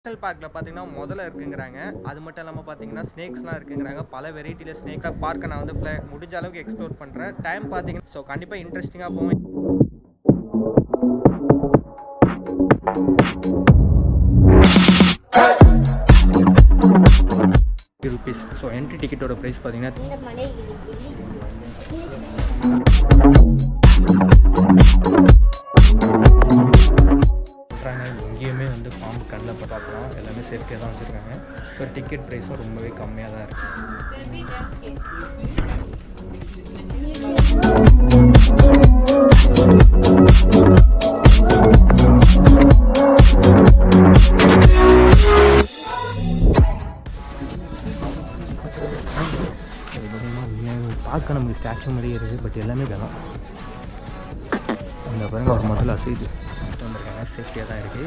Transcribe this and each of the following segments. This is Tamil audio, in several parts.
நேஷனல் பார்க்கில் பார்த்தீங்கன்னா முதல்ல இருக்குங்கிறாங்க. அது மட்டும் இல்லாமல் பார்த்தீங்கன்னா ஸ்னேக்ஸ்லாம் இருக்குங்கிறாங்க. பல வெரைட்டியில் ஸ்னேக்ஸாக பார்க்க நான் வந்து முடிஞ்ச அளவுக்கு எக்ஸ்ப்ளோர் பண்ணுறேன். டைம் பார்த்தீங்கன்னா ஸோ கண்டிப்பாக இன்ட்ரெஸ்டிங்காக போகும். ₹50. ஸோ என்ட்ரி டிக்கெட்டோட ப்ரைஸ் பார்த்தீங்கன்னா எங்கேயுமே வந்து பாம்பு கண்ணில் பார்க்கலாம். எல்லாமே சேஃப்டியாக தான் வச்சுருக்காங்க. ஸோ டிக்கெட் ப்ரைஸும் ரொம்பவே கம்மியாக தான் இருக்குது. பார்க்க நமக்கு ஸ்டாச்சு மாதிரியே இருக்குது. பட் எல்லாமே வேணும். அந்த பாருங்க ஒரு முதல்ல அசைது வந்திருக்காங்க. சேஃப்டியாக தான் இருக்குது.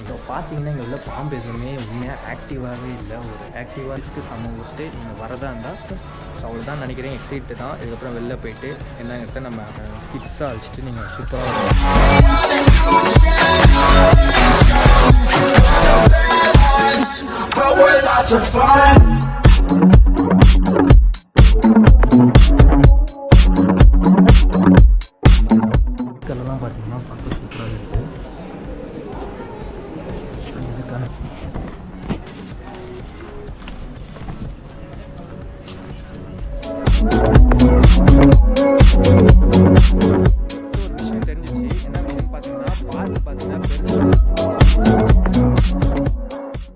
இப்போ பார்த்தீங்கன்னா இங்கே உள்ள பாம்பு எதுவுமே உண்மையாக ஆக்டிவாகவே இல்லை. ஒரு ஆக்டிவாக சமம் விட்டு நீங்கள் வரதா இருந்தால் ஸோ அவ்வளோ தான் நினைக்கிறேன். எக்ஸைட்டு தான். இதுக்கப்புறம் வெளில போயிட்டு என்னங்கிட்ட நம்ம கிட்ஸாக அழிச்சிட்டு நீங்கள் சூப்பராக